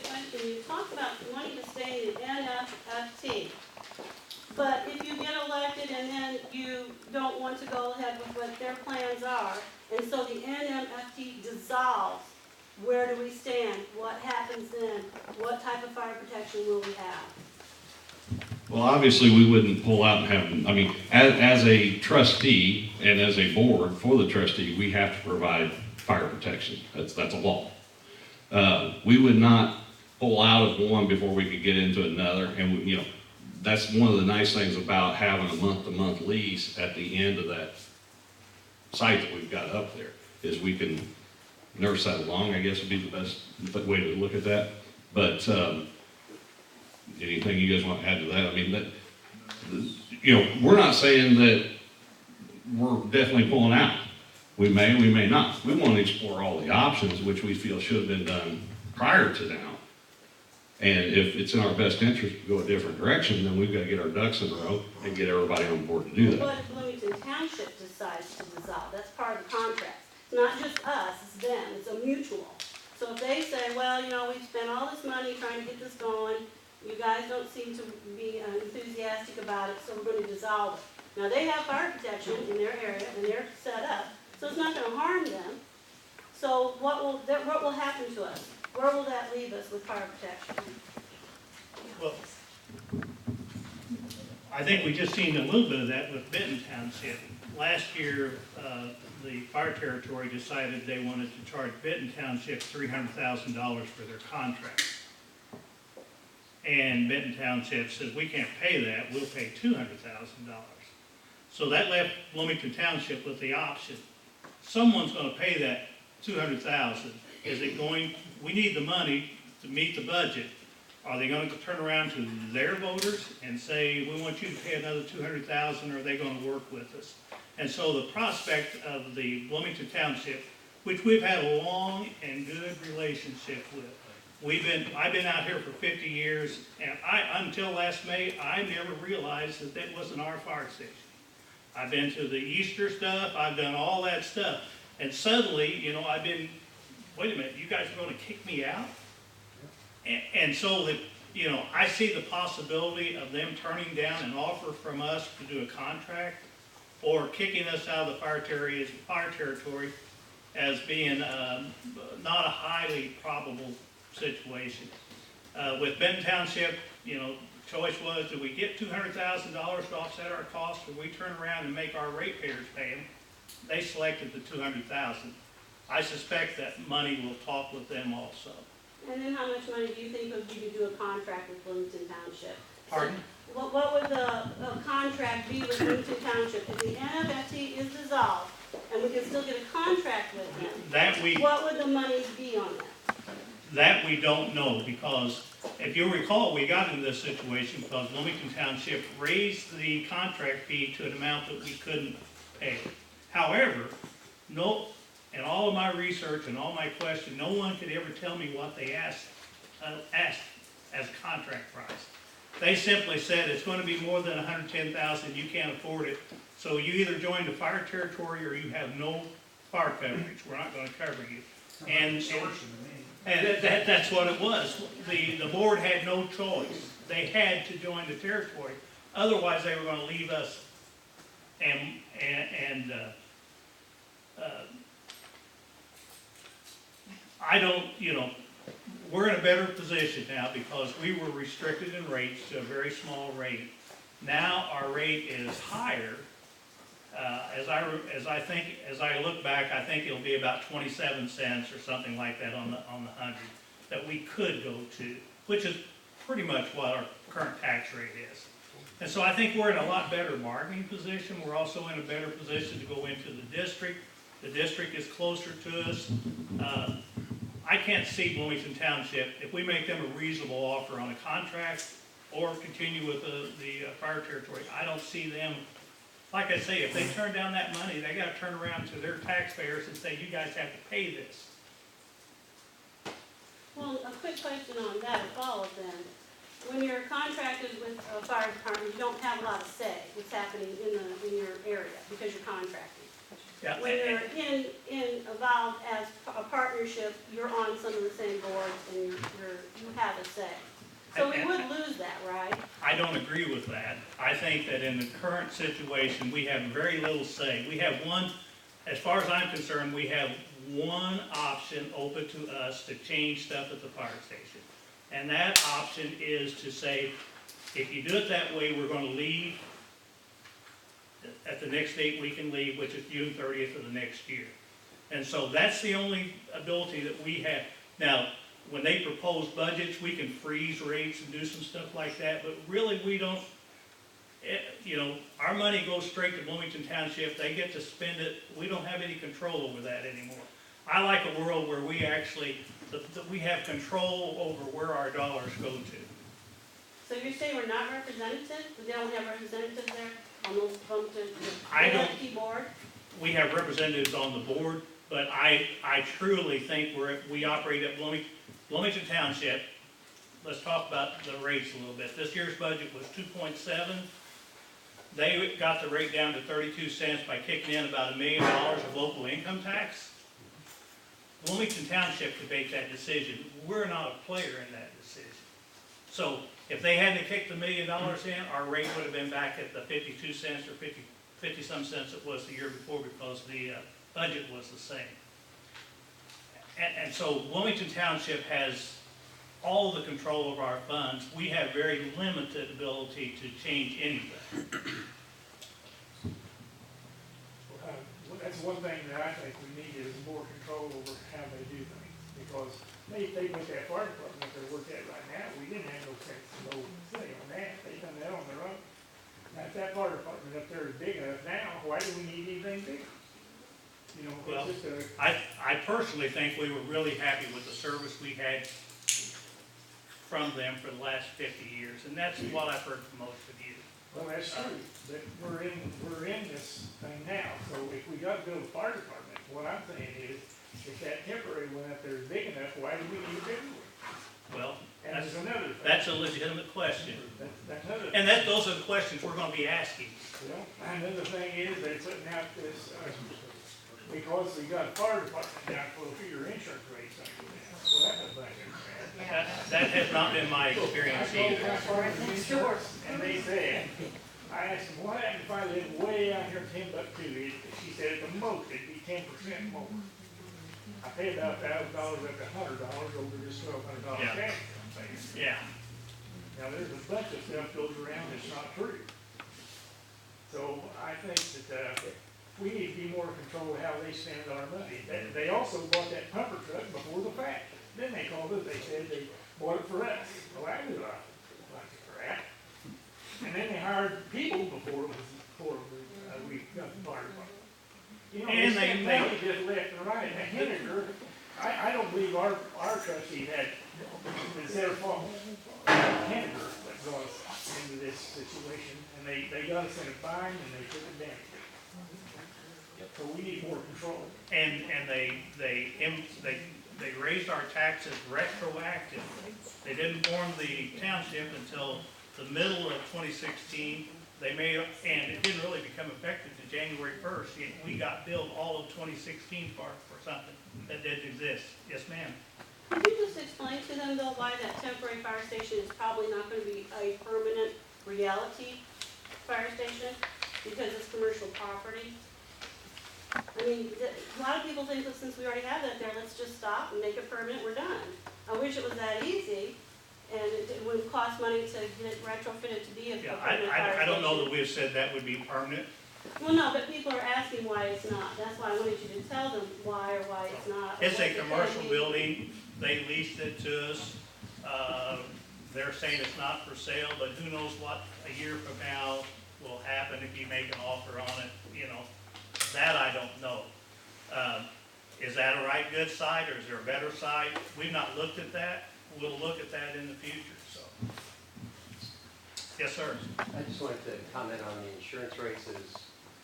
question. You talk about wanting to stay in NFFT. But if you get elected and then you don't want to go ahead with what their plans are, and so the NMFT dissolves, where do we stand? What happens then? What type of fire protection will we have? Well, obviously, we wouldn't pull out and have, I mean, as a trustee and as a board for the trustee, we have to provide fire protection. That's a law. We would not pull out of one before we could get into another, and we, that's one of the nice things about having a month-to-month lease at the end of that site that we've got up there, is we can nurse that along, I guess would be the best way to look at that. But anything you guys want to add to that? I mean, we're not saying that we're definitely pulling out. We may not. We want to explore all the options, which we feel should have been done prior to now. And if it's in our best interest to go a different direction, then we've got to get our ducks in a row and get everybody on board to do that. What if Bloomington Township decides to dissolve? That's part of the contract. It's not just us, it's them, it's a mutual. So if they say, well, we've spent all this money trying to get this going, you guys don't seem to be enthusiastic about it, so we're going to dissolve it. Now, they have fire protection in their area, and they're set up, so it's not going to harm them. So what will happen to us? Where will that leave us with fire protection? Well, I think we just seen a little bit of that with Benton Township. Last year, the fire territory decided they wanted to charge Benton Township $300,000 for their contract. And Benton Township says, we can't pay that, we'll pay $200,000. So that left Bloomington Township with the option. Someone's gonna pay that $200,000. Is it going, we need the money to meet the budget. Are they gonna turn around to their voters and say, we want you to pay another $200,000, or are they gonna work with us? And so the prospect of the Bloomington Township, which we've had a long and good relationship with. I've been out here for 50 years, and until last May, I never realized that that wasn't our fire station. I've been to the Easter stuff, I've done all that stuff, and suddenly, I've been, wait a minute, you guys are gonna kick me out? And so that, I see the possibility of them turning down an offer from us to do a contract, or kicking us out of the fire territory as being not a highly probable situation. With Benton Township, choice was, do we get $200,000 to offset our costs, or we turn around and make our ratepayers pay them? They selected the $200,000. I suspect that money will talk with them also. And then how much money do you think would be to do a contract with Bloomington Township? Pardon? What would the contract be with Bloomington Township? If the NFFT is dissolved and we can still get a contract with them, what would the monies be on that? That we don't know, because if you recall, we got into this situation because Bloomington Township raised the contract fee to an amount that we couldn't pay. However, in all of my research and all my questions, no one could ever tell me what they asked as contract price. They simply said it's going to be more than $110,000. You can't afford it, so you either join the fire territory or you have no fire coverage. We're not going to cover you. And that's what it was. The board had no choice. They had to join the territory. Otherwise, they were going to leave us. I don't, we're in a better position now because we were restricted in rates to a very small rate. Now our rate is higher. As I look back, I think it'll be about 27 cents or something like that on the 100 that we could go to, which is pretty much what our current tax rate is. And so I think we're in a lot better bargaining position. We're also in a better position to go into the district. The district is closer to us. I can't see Bloomington Township, if we make them a reasonable offer on a contract or continue with the fire territory, I don't see them. Like I say, if they turn down that money, they got to turn around to their taxpayers and say, you guys have to pay this. Well, a quick question on that follows then. When you're contracted with a fire department, you don't have a lot of say what's happening in your area because you're contracting. Yeah, when you're involved as a partnership, you're on some of the same boards and you have a say. So we would lose that, right? I don't agree with that. I think that in the current situation, we have very little say. We have one, as far as I'm concerned, we have one option open to us to change stuff at the fire station. And that option is to say, if you do it that way, we're gonna leave at the next date we can leave, which is June 30th of the next year. And so that's the only ability that we have. Now, when they propose budgets, we can freeze rates and do some stuff like that, but really we don't, you know, our money goes straight to Bloomington Township, they get to spend it, we don't have any control over that anymore. I like a world where we actually, that we have control over where our dollars go to. So you're saying we're not representative? They don't have representatives there on those, I don't- board? We have representatives on the board, but I truly think we operate at Bloomington Township. Let's talk about the rates a little bit. This year's budget was 2.7. They got the rate down to 32 cents by kicking in about $1 million of local income tax. Bloomington Township could make that decision. We're not a player in that decision. So if they hadn't kicked the $1 million in, our rate would have been back at the 52 cents or 50 some cents it was the year before, because the budget was the same. And so Bloomington Township has all of the control of our funds. We have very limited ability to change anything. That's one thing that I think we need is more control over how they do things, because they put that fire department up there to work at right now, we didn't have no sense to go say on that, they done that on their own. Now, if that fire department up there is big enough now, why do we need anything bigger? You know, Well, it's just a. I personally think we were really happy with the service we had from them for the last 50 years, and that's what I've heard from most of you. Well, that's true, but we're in this thing now, so if we got to build a fire department, what I'm saying is, if that temporary one up there is big enough, why do we need a bigger one? Well, And there's another thing. that's a legitimate question. That's another. And those are the questions we're gonna be asking. Well, another thing is, they're putting out this, because we got a fire department down for your insurance rates, well, that's a bunch of crap. That has not been my experience either. Sure. And they said, I asked them, what happened if I live way out here in Timbuktu? She said, at the most, it'd be 10% more. I pay about $1,000 up to $100 over this $1,200 Yeah. tax. Yeah. Now, there's a bunch of stuff goes around that's not true. So I think that, we need to be more in control of how they spend our money. They also bought that pumper truck before the fact. Then they called us, they said they bought it for us. Well, that was a bunch of crap. And then they hired people before we got the fire department. You know, And they they spent money just left and right. And Henniger, I don't believe our trustee had, it's their fault. Henniger that got us into this situation, and they got us in a bind and they took advantage of it. So we need more control. And they raised our taxes retroactively. They didn't form the township until the middle of 2016. And it didn't really become effective to January 1st. Yet we got billed all of 2016 for something that didn't exist. Yes, ma'am. Could you just explain to them though why that temporary fire station is probably not gonna be a permanent reality fire station? Because it's commercial property? I mean, a lot of people think that since we already have that there, let's just stop and make it permanent, we're done. I wish it was that easy, and it wouldn't cost money to get it retrofitted to be a Yeah, permanent fire station. I don't know that we have said that would be permanent. Well, no, but people are asking why it's not. That's why I wanted you to tell them why or why it's not. It's What a it could commercial be. building. They leased it to us. They're saying it's not for sale, but who knows what a year from now will happen if you make an offer on it, you know. That I don't know. Is that a right good site, or is there a better site? We've not looked at that. We'll look at that in the future, so. Yes, sir. I just wanted to comment on the insurance rates, as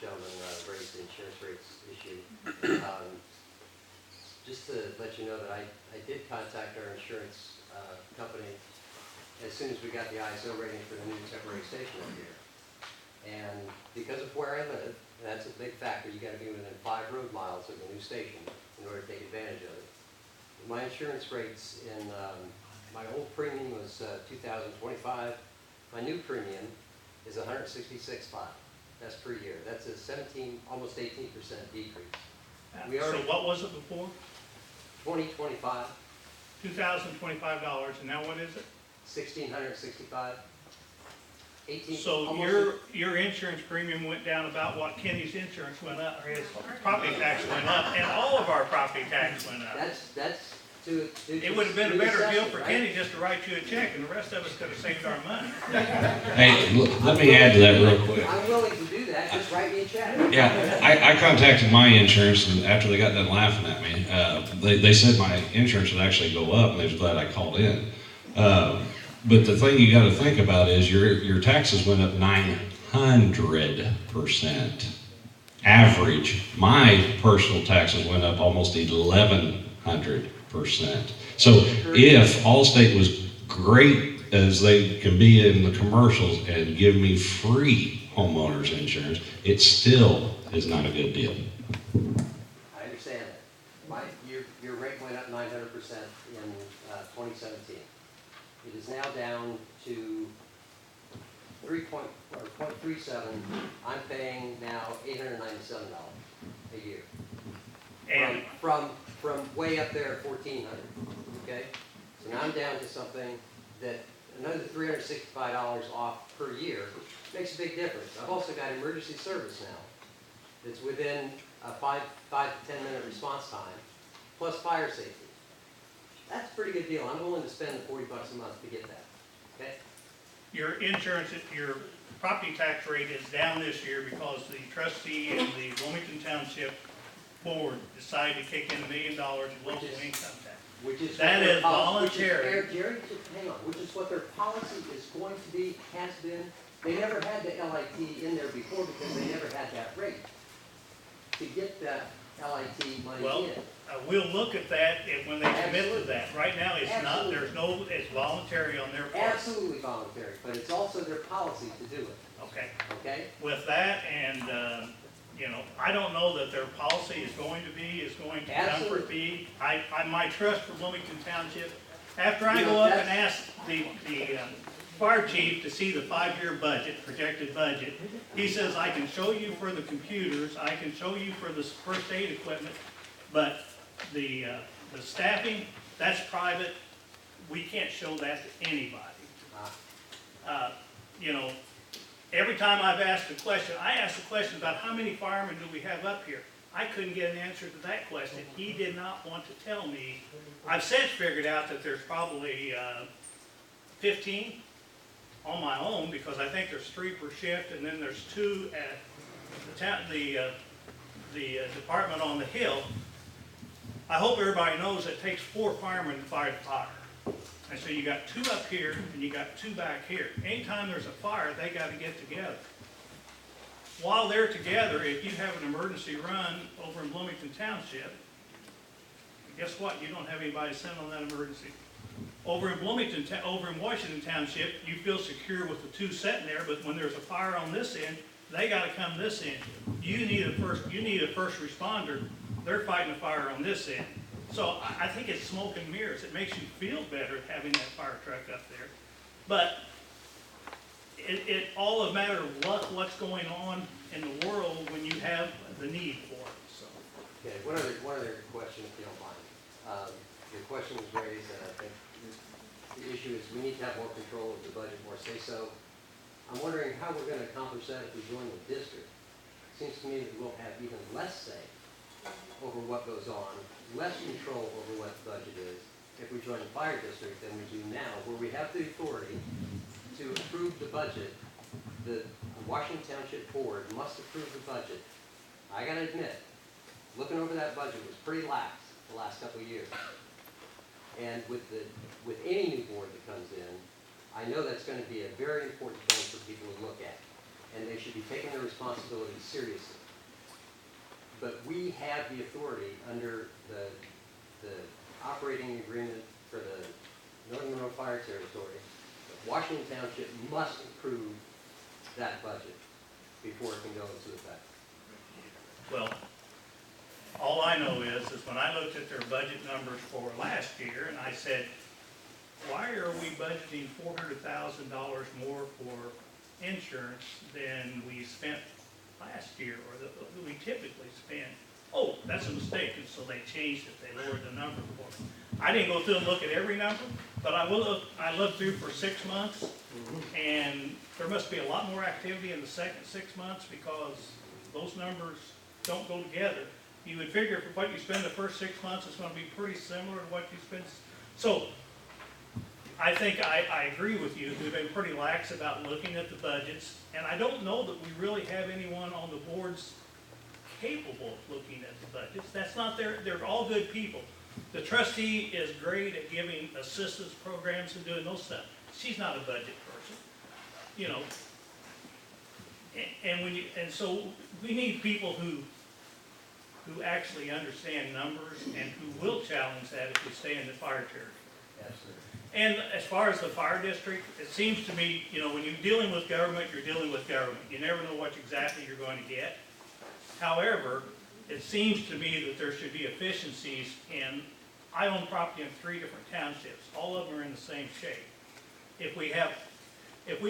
gentlemen raised the insurance rates issue. Just to let you know that I did contact our insurance company as soon as we got the ISO rating for the new temporary station up here. And because of where I live, And that's a big factor. You gotta be within 5 road miles of the new station in order to take advantage of it. My insurance rates in, my old premium was $2,025. My new premium is $166.5. That's per year. That's a 17, almost 18% decrease. We So already, what was it before? 2025, $2,025, and now what is it? $1,665. 18. So almost your insurance premium went down about what Kenny's insurance went up, or his property tax went up, and all of our property tax went up. That's to. It would have been a better deal for right? Kenny just to write you a check, and the rest of us could have saved our money. Hey, let me add to that real quick. I'm willing to do that, just write me a check. Yeah, I contacted my insurance, and after they got done laughing at me, they said my insurance would actually go up, and they was glad I called in. But the thing you gotta think about is your taxes went up 900%. Average, my personal taxes went up almost 1,100%. So if Allstate was great as they can be in the commercials and give me free homeowners insurance, it still is not a good deal. I understand that. Your rate went up 900% in 2017. It is now down to 0.37. I'm paying now $897 a year. And From way up there at 1,400, okay? So now I'm down to something that another $365 off per year makes a big difference. I've also got emergency service now that's within a 5 to 10 minute response time, plus fire safety. That's a pretty good deal. I'm willing to spend the $40 a month to get that, okay? your insurance, your property tax rate is down this year because the trustee and the Wilmington Township Board decided to kick in $1 million in local income tax. Which is That what their is policy- voluntary. Jerry, just hang on, which is what their policy is going to be, has been. They never had the LIT in there before because they never had that rate to get that LIT money Well, in. We'll look at that when they commit to Absolutely. that. Right now, it's not, Absolutely. it's voluntary on their part. Absolutely voluntary, but it's also their policy to do it, Okay. okay? With that, and, I don't know that their policy is going to comfort Absolutely. me. My trust for Wilmington Township, after I You know, go up and that's- ask the fire chief to see the 5-year budget, projected budget, he says, I can show you for the computers, I can show you for the first aid equipment, but the staffing, that's private, we can't show that to anybody. Every time I've asked a question, I asked a question about how many firemen do we have up here? I couldn't get an answer to that question. He did not want to tell me. I've since figured out that there's probably 15 on my own, because I think there's 3 per shift, and then there's 2 at the department on the hill. I hope everybody knows it takes 4 firemen to fight a fire. And so you got 2 up here and you got 2 back here. Anytime there's a fire, they got to get together. While they're together, if you have an emergency run over in Bloomington Township, guess what? You don't have anybody sent on that emergency. Over in Washington Township, you feel secure with the 2 sitting there, but when there's a fire on this end, they got to come this end. You need a first responder. They're fighting a fire on this end. So I think it's smoke and mirrors. It makes you feel better having that fire truck up there. But it all a matter of what's going on in the world when you have the need for it. So. Okay, one other question, if you don't mind. Your question was raised, and I think the issue is we need to have more control of the budget, more say-so. I'm wondering how we're going to accomplish that if we join the district. It seems to me that we'll have even less say over what goes on, less control over what the budget is if we join the fire district than we do now, where we have the authority to approve the budget. The Washington Township Board must approve the budget. I gotta admit, looking over that budget was pretty lax the last couple of years. And with any new board that comes in, I know that's gonna be a very important thing for people to look at. And they should be taking their responsibilities seriously. But we have the authority under the operating agreement for the Northern Monroe Fire Territory. Washington Township must approve that budget before it can go into effect. Well, all I know is when I looked at their budget numbers for last year, and I said, why are we budgeting $400,000 more for insurance than we spent last year, or that we typically spend? Oh, that's a mistake, and so they changed it, they lowered the number for me. I didn't go through and look at every number, but I looked through for 6 months, and there must be a lot more activity in the second 6 months, because those numbers don't go together. You would figure for what you spend the first 6 months, it's gonna be pretty similar to what you spend. So, I think I agree with you, we've been pretty lax about looking at the budgets, and I don't know that we really have anyone on the boards capable of looking at the budgets. That's not they're all good people. The trustee is great at giving assistance programs and doing those stuff. She's not a budget person, you know. And so we need people who actually understand numbers and who will challenge that if we stay in the fire territory. Absolutely. And as far as the fire district, it seems to me, you know, when you're dealing with government, you're dealing with government. You never know what exactly you're going to get. However, it seems to me that there should be efficiencies in, I own property in 3 different townships. All of them are in the same shape. If we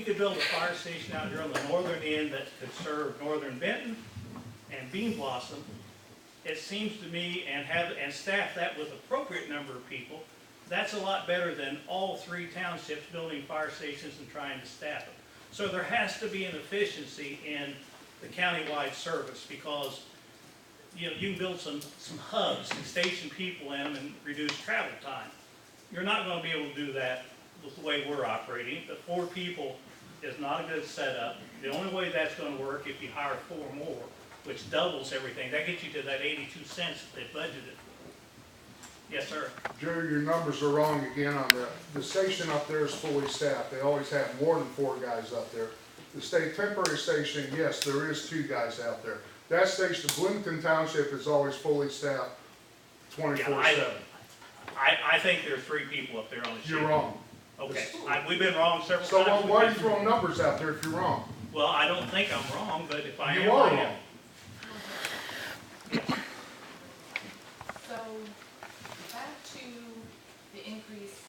could build a fire station out here on the northern end that could serve northern Benton and Bean Blossom, it seems to me, and staff that with appropriate number of people, that's a lot better than all 3 townships building fire stations and trying to staff them. So there has to be an efficiency in the countywide service, because you know, you can build some hubs and station people in them and reduce travel time. You're not going to be able to do that with the way we're operating. The 4 people is not a good setup. The only way that's going to work if you hire 4 more, which doubles everything. That gets you to that 82 cents that they budgeted for. Yes, sir. Jerry, your numbers are wrong again on the station up there is fully staffed. They always have more than 4 guys up there. The state temporary station, yes, there is 2 guys out there. That station, Bloomington Township, is always fully staffed 24/7. I think there are 3 people up there on the sheet. You're wrong. Okay, we've been wrong several So times. why are you throwing numbers out there if you're wrong? Well, I don't think I'm wrong, but if I am, You are I am. wrong.